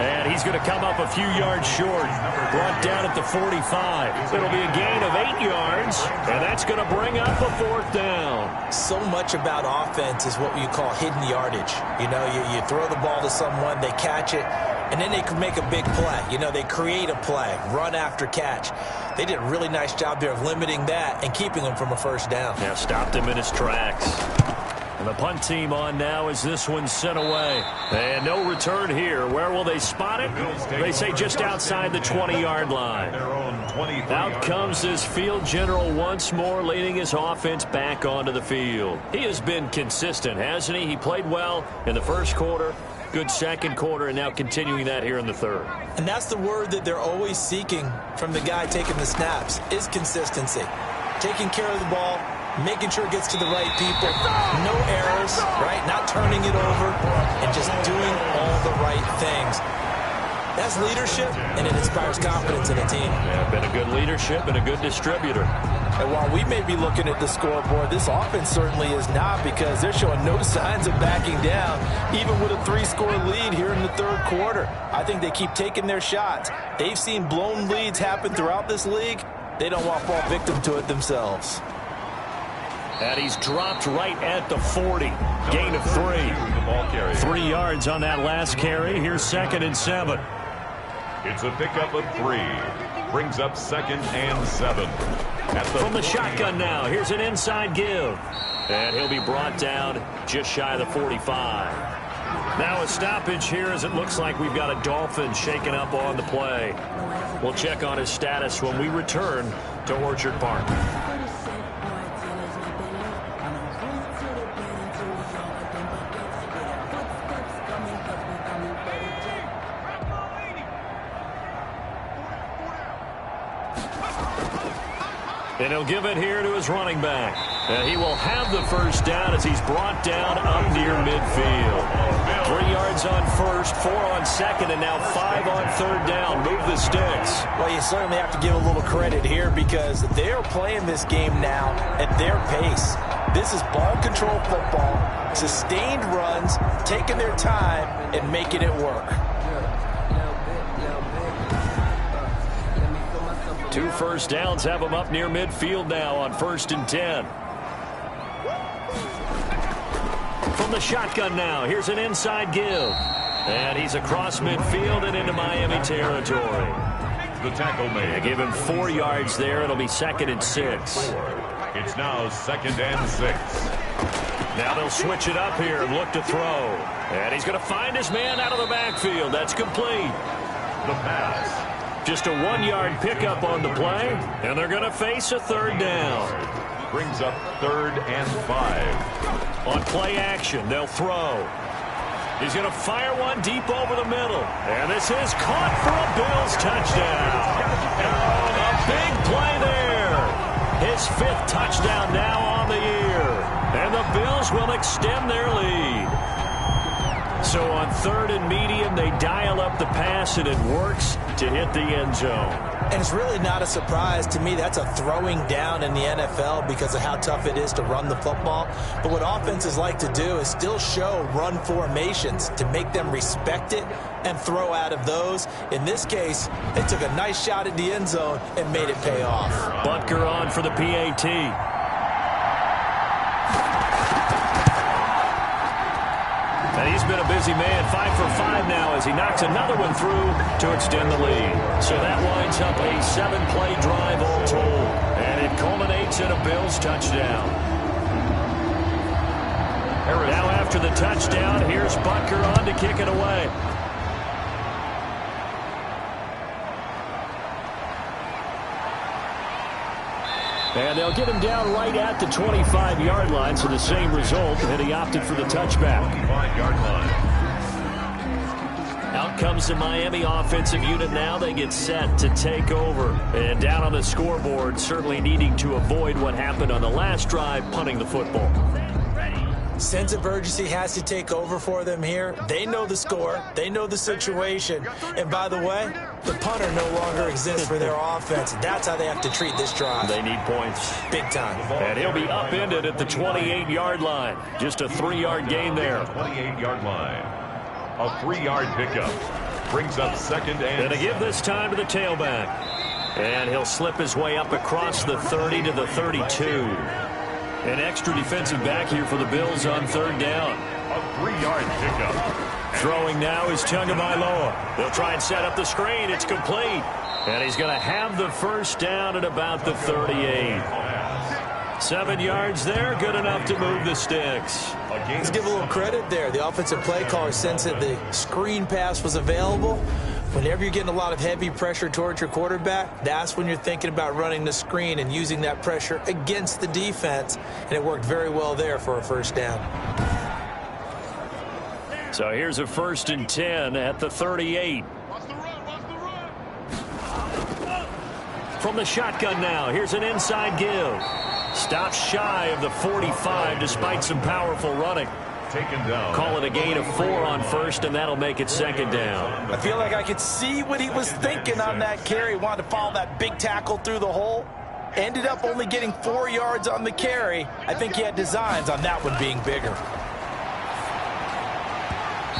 And he's going to come up a few yards short. Brought down at the 45. It'll be a gain of 8 yards, and that's going to bring up a 4th down. So much about offense is what you call hidden yardage. You know, you throw the ball to someone, they catch it, and then they can make a big play. You know, they create a play, run after catch. They did a really nice job there of limiting that and keeping him from a first down. Now stopped him in his tracks. And the punt team on now as this one's sent away. And no return here. Where will they spot it? They say just outside the 20-yard line. Out comes this field general once more, leading his offense back onto the field. He has been consistent, hasn't he? He played well in the first quarter, good second quarter, and now continuing that here in the third. And that's the word that they're always seeking from the guy taking the snaps, is consistency. Taking care of the ball, making sure it gets to the right people, no errors, right? Not turning it over, and just doing all the right things. That's leadership, and it inspires confidence in a team. Yeah, been a good leadership and a good distributor. And while we may be looking at the scoreboard, this offense certainly is not, because they're showing no signs of backing down, even with a 3-score lead here in the third quarter. I think they keep taking their shots. They've seen blown leads happen throughout this league. They don't want to fall victim to it themselves. And he's dropped right at the 40. Gain of 3. 3 yards on that last carry. Here's 2nd and 7. It's a pickup of 3. Brings up 2nd and 7. From the shotgun now, here's an inside give. And he'll be brought down just shy of the 45. Now a stoppage here as it looks like we've got a Dolphin shaken up on the play. We'll check on his status when we return to Orchard Park. And he'll give it here to his running back. And he will have the first down as he's brought down up near midfield. 3 yards on first, 4 on second, and now 5 on third down. Move the sticks. Well, you certainly have to give a little credit here, because they're playing this game now at their pace. This is ball control football, sustained runs, taking their time and making it work. 2 first downs have him up near midfield now on 1st and 10. From the shotgun now, here's an inside give. And he's across midfield and into Miami territory. The tackle made. They give him 4 yards there. It'll be 2nd and 6. It's now 2nd and 6. Now they'll switch it up here and look to throw. And he's going to find his man out of the backfield. That's complete. The pass. Just a 1-yard pickup on the play, and they're going to face a 3rd down. Brings up 3rd and 5. On play action, they'll throw. He's going to fire one deep over the middle. And this is caught for a Bills touchdown. And a big play there. His 5th touchdown now on the year. And the Bills will extend their lead. So on 3rd and medium, they dial up the pass, and it works to hit the end zone. And it's really not a surprise to me. That's a throwing down in the NFL because of how tough it is to run the football. But what offenses like to do is still show run formations to make them respect it and throw out of those. In this case, they took a nice shot at the end zone and made it pay off. Butker on for the PAT. And he's been a busy man, 5 for 5 now as he knocks another one through to extend the lead. So that winds up a 7-play drive all told. And it culminates in a Bills touchdown. Now after the touchdown, here's Butker on to kick it away. And they'll get him down right at the 25-yard line, so the same result, and he opted for the touchback. 25-yard line. Out comes the Miami offensive unit now. They get set to take over. And down on the scoreboard, certainly needing to avoid what happened on the last drive, punting the football. Sense of urgency has to take over for them here. They know the score. They know the situation. And by the way, the punter no longer exists for their offense. That's how they have to treat this drive. They need points. Big time. And he'll be upended at the 28-yard line. Just a 3-yard gain there. 28-yard line. A 3-yard pickup. Brings up second and... Gonna give this time to the tailback. And he'll slip his way up across the 30 to the 32. An extra defensive back here for the Bills on third down. A 3-yard pickup. Throwing now is Tagovailoa. They'll try and set up the screen. It's complete. And he's going to have the first down at about the 38. 7 yards there, good enough to move the sticks. Let's give a little credit there. The offensive play caller sensed that the screen pass was available. Whenever you're getting a lot of heavy pressure towards your quarterback, that's when you're thinking about running the screen and using that pressure against the defense. And it worked very well there for a first down. So here's a 1st and 10 at the 38. From the shotgun now, here's an inside give. Stops shy of the 45 despite some powerful running. Taken down. Call it a gain of 4 on first, and that'll make it second down. I feel like I could see what he was thinking on that carry. Wanted to follow that big tackle through the hole. Ended up only getting 4 yards on the carry. I think he had designs on that one being bigger.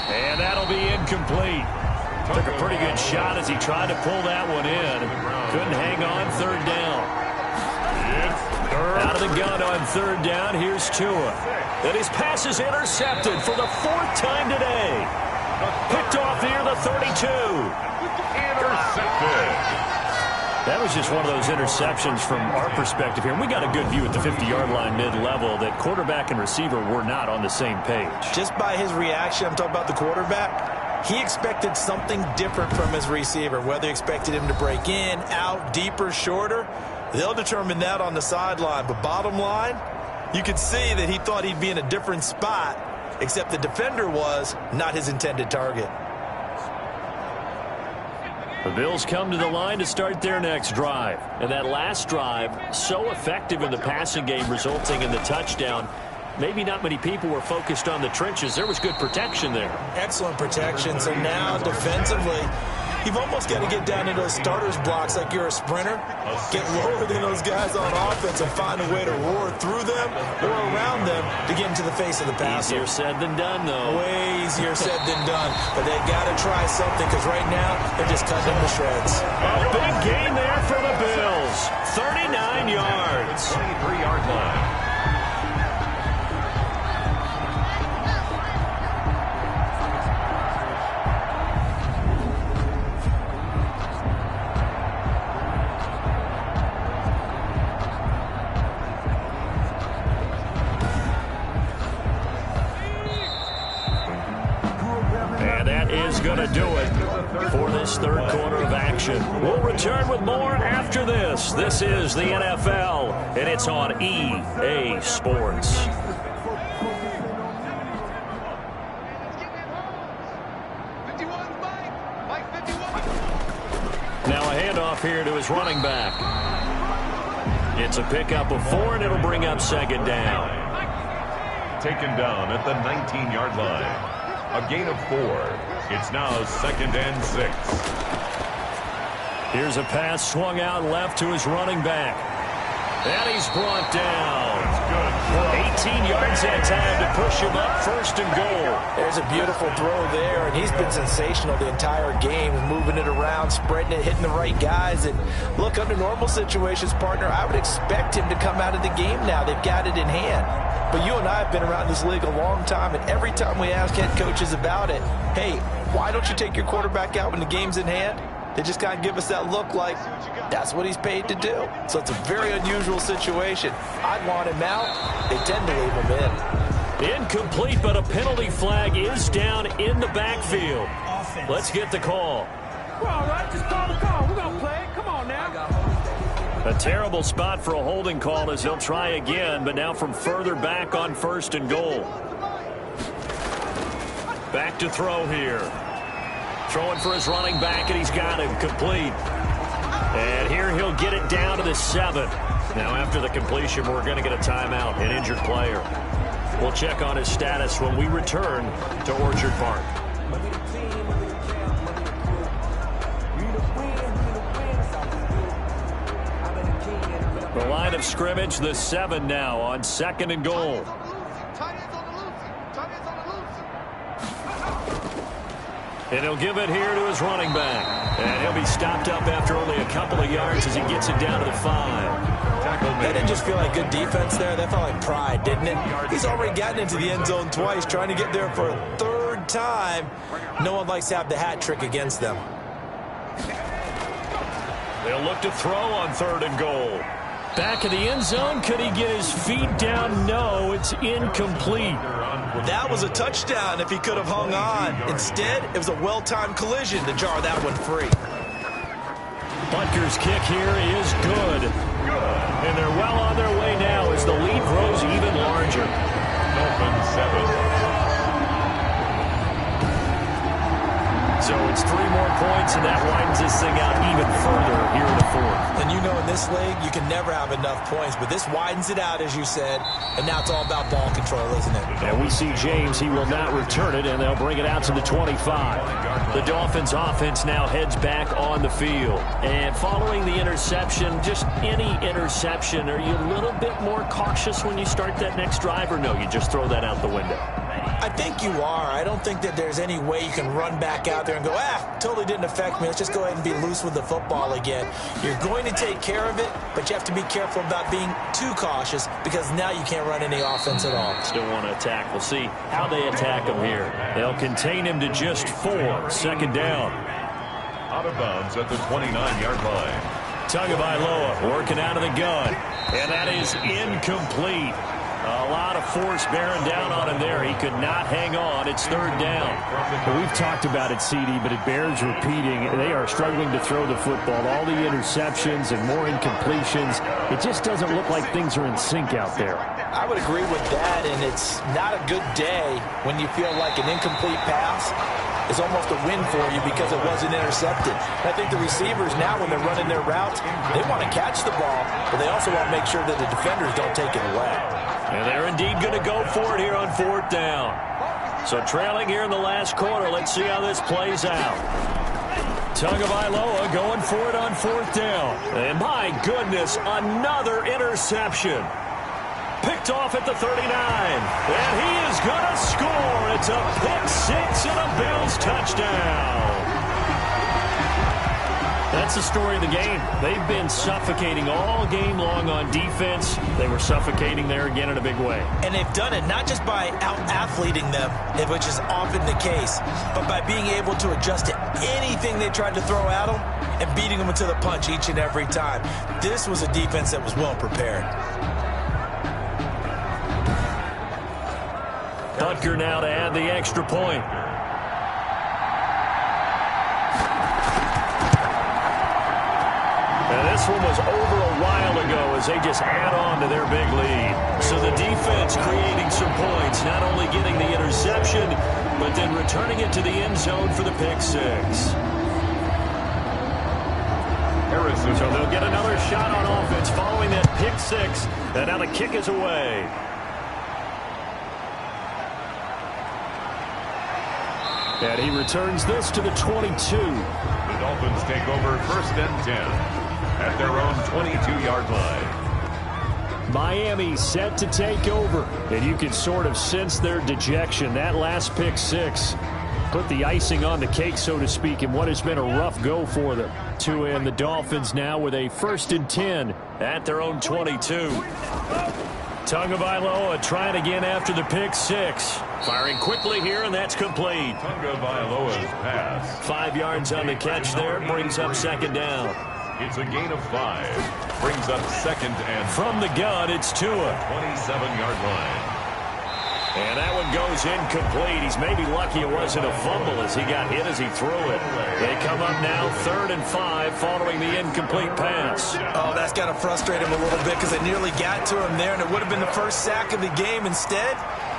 And that'll be incomplete. Took a pretty good shot as he tried to pull that one in. Couldn't hang on, third down. Out of the gun on third down, here's Tua. And his pass is intercepted for the 4th time today. Picked off near the 32. Intercepted. That was just one of those interceptions from our perspective here. We got a good view at the 50-yard line mid-level that quarterback and receiver were not on the same page. Just by his reaction, I'm talking about the quarterback, he expected something different from his receiver, whether he expected him to break in, out, deeper, shorter. They'll determine that on the sideline. But bottom line, you could see that he thought he'd be in a different spot, except the defender was not his intended target. The Bills come to the line to start their next drive. And that last drive, so effective in the passing game, resulting in the touchdown. Maybe not many people were focused on the trenches. There was good protection there. Excellent protection. So now defensively, you've almost got to get down to those starters blocks like you're a sprinter. Get lower than those guys on offense and find a way to roar through them or around them to get into the face of the passer. Easier said than done, though. Way easier said than done. But they've got to try something because right now they're just cutting them to shreds. A big gain there for the Bills. 39 yards. 23-yard line. Going to do it for this third quarter of action. We'll return with more after this. This is the NFL, and it's on EA Sports. Now a handoff here to his running back. It's a pickup of 4, and it'll bring up second down. Taken down at the 19-yard line. A gain of 4. It's now 2nd and 6. Here's a pass swung out left to his running back. And he's brought down. 18 yards that time to push him up, 1st and goal. There's a beautiful throw there, and he's been sensational the entire game, moving it around, spreading it, hitting the right guys. And look, under normal situations, partner, I would expect him to come out of the game now. They've got it in hand. But you and I have been around this league a long time, and every time we ask head coaches about it, hey, why don't you take your quarterback out when the game's in hand? They just kind of give us that look like that's what he's paid to do. So it's a very unusual situation. I'd want him out. They tend to leave him in. Incomplete, but a penalty flag is down in the backfield. Let's get the call. We're all right. Just call the call. We're going to play it. Come on now. A terrible spot for a holding call as he'll try again, but now from further back on 1st and goal. Back to throw here. Throwing for his running back, and he's got him complete. And here he'll get it down to the 7. Now after the completion, we're going to get a timeout, an injured player. We'll check on his status when we return to Orchard Park. The line of scrimmage, the 7 now on 2nd and goal. And he'll give it here to his running back. And he'll be stopped up after only a couple of yards as he gets it down to the 5. That didn't just feel like good defense there. That felt like pride, didn't it? He's already gotten into the end zone twice, trying to get there for a 3rd time. No one likes to have the hat trick against them. They'll look to throw on 3rd and goal. Back of the end zone. Could he get his feet down? No, it's incomplete. That was a touchdown if he could have hung on. Instead, it was a well-timed collision to jar that one free. Butker's kick here is good. And they're well on their way now as the lead grows even larger. Dolphins 7. So it's 3 more points, and that widens this thing out even further here in the 4th. And you know in this league, you can never have enough points, but this widens it out, as you said, and now it's all about ball control, isn't it? And we see James. He will not return it, and they'll bring it out to the 25. The Dolphins offense now heads back on the field. And following the interception, just any interception, are you a little bit more cautious when you start that next drive, or no, you just throw that out the window? I think you are. I don't think that there's any way you can run back out there and go, totally didn't affect me. Let's just go ahead and be loose with the football again. You're going to take care of it, but you have to be careful about being too cautious because now you can't run any offense at all. Still want to attack. We'll see how they attack him here. They'll contain him to just 4. 2nd down. Out of bounds at the 29-yard line. Tagovailoa working out of the gun. And that is incomplete. A lot of force bearing down on him there. He could not hang on. It's 3rd down. And we've talked about it, CD, but it bears repeating. They are struggling to throw the football. All the interceptions and more incompletions. It just doesn't look like things are in sync out there. I would agree with that, and it's not a good day when you feel like an incomplete pass is almost a win for you because it wasn't intercepted. And I think the receivers now, when they're running their routes, they want to catch the ball, but they also want to make sure that the defenders don't take it away. And they're indeed going to go for it here on 4th down. So trailing here in the last quarter. Let's see how this plays out. Tagovailoa going for it on 4th down. And my goodness, another interception. Picked off at the 39. And he is going to score. It's a pick 6 and a Bills touchdown. That's the story of the game. They've been suffocating all game long on defense. They were suffocating there again in a big way. And they've done it not just by out-athleting them, which is often the case, but by being able to adjust to anything they tried to throw at them and beating them into the punch each and every time. This was a defense that was well prepared. Butker now to add the extra point. And this one was over a while ago as they just add on to their big lead. So the defense creating some points, not only getting the interception, but then returning it to the end zone for the pick 6. So they'll get another shot on offense following that pick 6. And now the kick is away. And he returns this to the 22. The Dolphins take over 1st and 10 at their own 22-yard line. Miami set to take over. And you can sort of sense their dejection. That last pick 6 put the icing on the cake, so to speak, in what has been a rough go for them. And the Dolphins now with a 1st and 10 at their own 22. Tagovailoa trying again after the pick 6. Firing quickly here, and that's complete. Tagovailoa's pass. 5 yards on the catch there, brings up 2nd down. It's a gain of 5. Brings up 2nd and from the gun, it's Tua. 27-yard line. And that one goes incomplete. He's maybe lucky it wasn't a fumble as he got hit as he threw it. They come up now 3rd and 5 following the incomplete pass. Oh, that's got to frustrate him a little bit because they nearly got to him there, and it would have been the first sack of the game. Instead,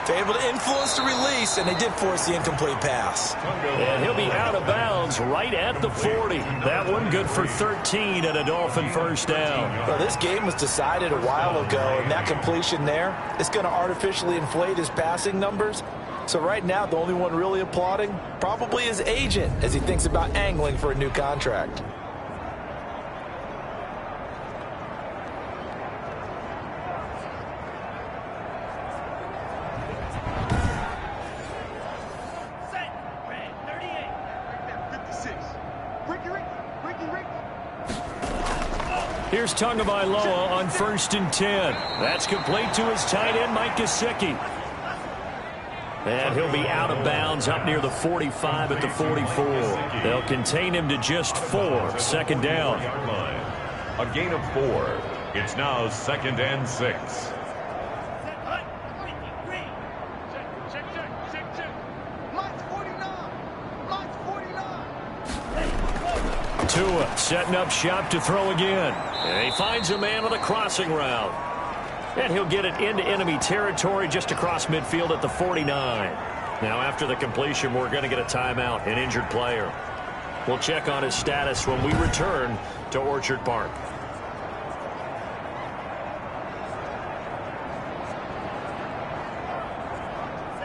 they're able to influence the release, and they did force the incomplete pass. And he'll be out of bounds right at the 40. That one good for 13 and a Dolphin first down. Well, this game was decided a while ago, and that completion there is going to artificially inflate his passing numbers. So right now, the only one really applauding probably his agent as he thinks about angling for a new contract. Here's Tagovailoa on 1st and 10. That's complete to his tight end, Mike Gesicki. And he'll be out of bounds up near the 45 at the 44. They'll contain him to just 4. 2nd down. A gain of 4. It's now 2nd and 6. Tua setting up shop to throw again. And he finds a man on a crossing route. And he'll get it into enemy territory just across midfield at the 49. Now after the completion, we're going to get a timeout, an injured player. We'll check on his status when we return to Orchard Park.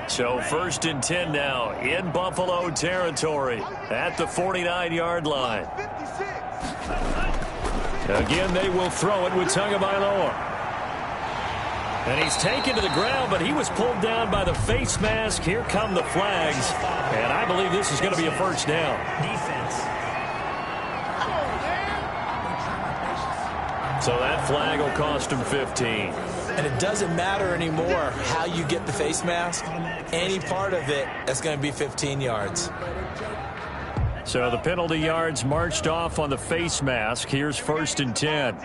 So 1st and 10 now in Buffalo territory at the 49-yard line. Again, they will throw it with Tagovailoa. And he's taken to the ground, but he was pulled down by the face mask. Here come the flags. And I believe this is going to be a first down. Defense. So that flag will cost him 15. And it doesn't matter anymore how you get the face mask. Any part of it, that's going to be 15 yards. So the penalty yards marched off on the face mask. Here's 1st and 10.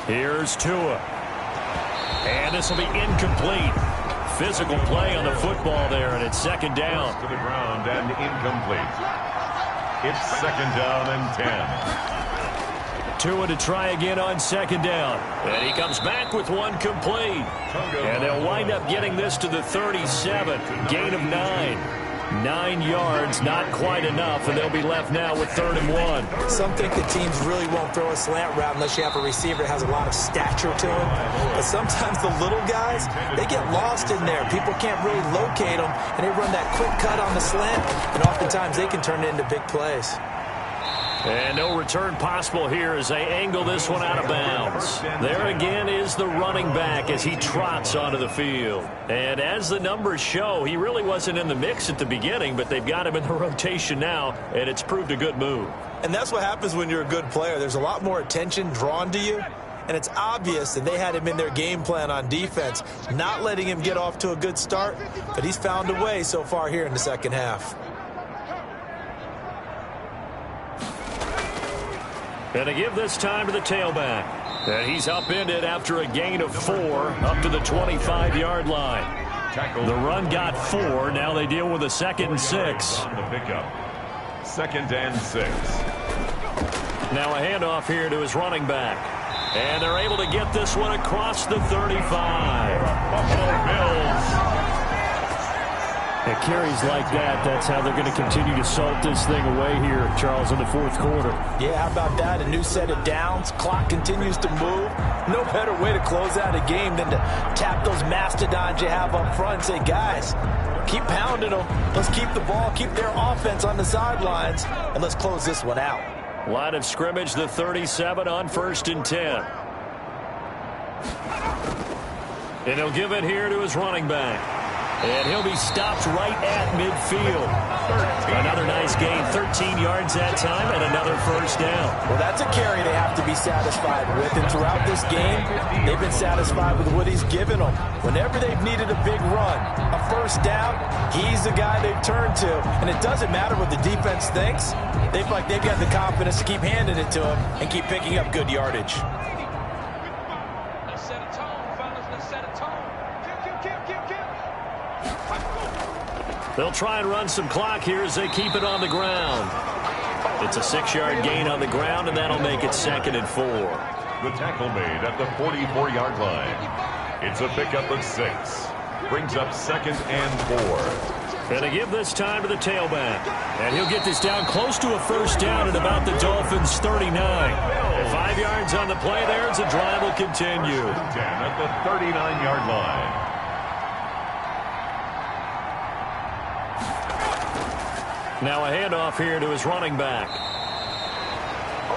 Here's Tua. And this will be incomplete. Physical play on the football there, and it's 2nd down. To the ground and incomplete. It's 2nd down and 10. Tua to try again on 2nd down. And he comes back with one complete. And they'll wind up getting this to the 37. Gain of 9. 9 yards, not quite enough, and they'll be left now with 3rd and 1. Some think the teams really won't throw a slant route unless you have a receiver that has a lot of stature to him. But sometimes the little guys, they get lost in there. People can't really locate them, and they run that quick cut on the slant, and oftentimes they can turn it into big plays. And no return possible here as they angle this one out of bounds. There again is the running back as he trots onto the field. And as the numbers show, he really wasn't in the mix at the beginning, but they've got him in the rotation now, and it's proved a good move. And that's what happens when you're a good player. There's a lot more attention drawn to you, and it's obvious that they had him in their game plan on defense, not letting him get off to a good start, but he's found a way so far here in the second half. And to give this time to the tailback. And he's upended after a gain of 4 up to the 25-yard line. The run got 4. Now they deal with a 2nd and 6. The pickup. 2nd and 6. Now a handoff here to his running back. And they're able to get this one across the 35. Buffalo Bills. At carries like that, that's how they're going to continue to salt this thing away here, Charles, in the 4th quarter. Yeah, how about that? A new set of downs. Clock continues to move. No better way to close out a game than to tap those mastodons you have up front and say, guys, keep pounding them. Let's keep the ball, keep their offense on the sidelines, and let's close this one out. Line of scrimmage, the 37 on 1st and 10. And he'll give it here to his running back. And he'll be stopped right at midfield. Another nice gain, 13 yards that time, and another first down. Well, that's a carry they have to be satisfied with. And throughout this game, they've been satisfied with what he's given them. Whenever they've needed a big run, a first down, he's the guy they've turned to. And it doesn't matter what the defense thinks. They feel like they've got the confidence to keep handing it to him and keep picking up good yardage. Set a tone. They'll try and run some clock here as they keep it on the ground. It's a 6-yard gain on the ground, and that'll make it 2nd and 4. The tackle made at the 44-yard line. It's a pickup of 6. Brings up 2nd and 4. And they give this time to the tailback. And he'll get this down close to a first down at about the Dolphins' 39. 5 yards on the play there as the drive will continue. 10 at the 39-yard line. Now a handoff here to his running back.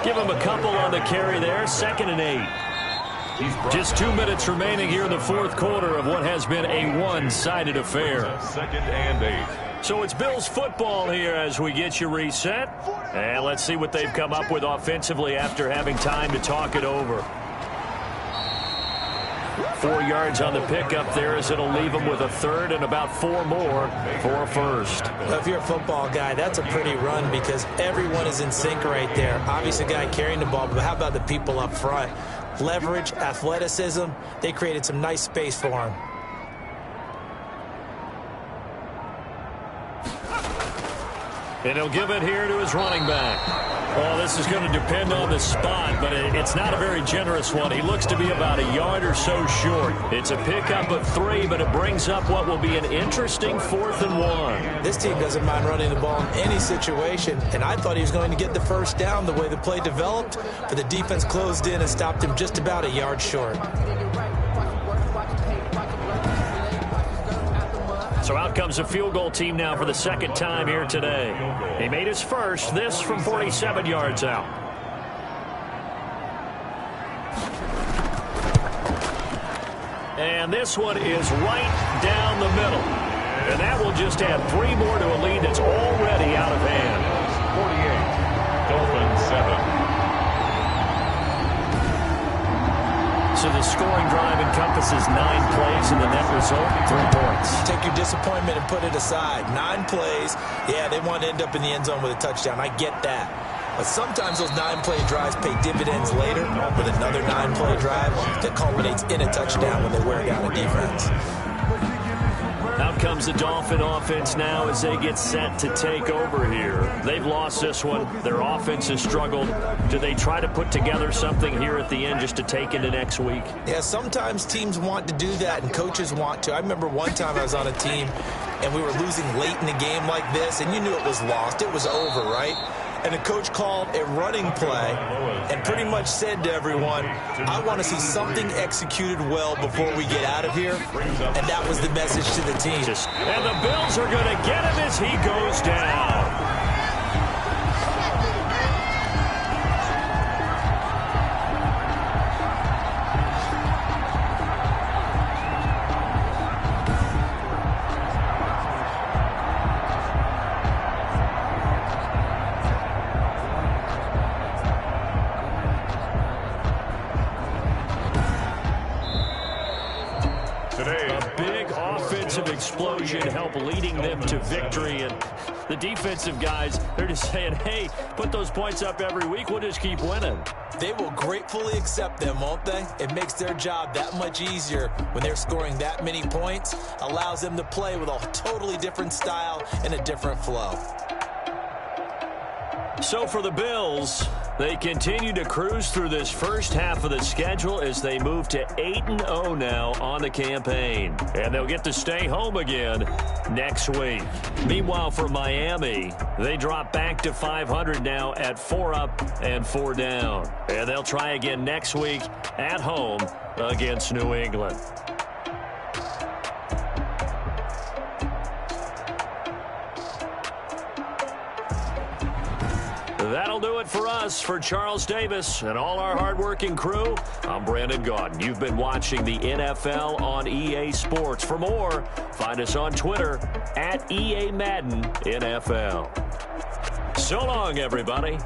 Give him a couple on the carry there. 2nd and 8. Just 2 minutes remaining here in the 4th quarter of what has been a one-sided affair. 2nd and 8. So it's Bills football here as we get you reset. And let's see what they've come up with offensively after having time to talk it over. 4 yards on the pickup there as it'll leave them with a 3rd and about 4 more for a 1st. Well, if you're a football guy, that's a pretty run because everyone is in sync right there. Obviously, a guy carrying the ball, but how about the people up front? Leverage, athleticism, they created some nice space for him. And he'll give it here to his running back. Well, this is going to depend on the spot, but it's not a very generous one. He looks to be about a yard or so short. It's a pickup of 3, but it brings up what will be an interesting 4th and 1. This team doesn't mind running the ball in any situation, and I thought he was going to get the first down the way the play developed, but the defense closed in and stopped him just about a yard short. So out comes a field goal team now for the 2nd time here today. He made his first, this from 47 yards out. And this one is right down the middle. And that will just add 3 more to a lead that's already out of hand. 48, Dolphins 7. So the scoring drive encompasses 9 plays, and the net result, 3 points. Take your disappointment and put it aside. 9 plays. Yeah, they want to end up in the end zone with a touchdown. I get that. But sometimes those 9-play drives pay dividends later with another 9-play drive that culminates in a touchdown when they wear down a defense. Out comes the Dolphin offense now as they get set to take over here. They've lost this one. Their offense has struggled. Do they try to put together something here at the end just to take into next week? Yeah, sometimes teams want to do that and coaches want to. I remember one time I was on a team and we were losing late in the game like this, and you knew it was lost. It was over, right? And the coach called a running play and pretty much said to everyone, I want to see something executed well before we get out of here. And that was the message to the team. And the Bills are going to get him as he goes down. Explosion help leading them to victory, and the defensive guys, they're just saying, hey, put those points up every week, we'll just keep winning. They will gratefully accept them, won't they? It makes their job that much easier when they're scoring that many points, allows them to play with a totally different style and a different flow. So for the Bills, they continue to cruise through this first half of the schedule as they move to 8-0 now on the campaign. And they'll get to stay home again next week. Meanwhile, for Miami, they drop back to 500 now at 4 up and 4 down. And they'll try again next week at home against New England. That'll do it for us. For Charles Davis and all our hardworking crew, I'm Brandon Gaudin. You've been watching the NFL on EA Sports. For more, find us on Twitter @EA Madden NFL. So long, everybody.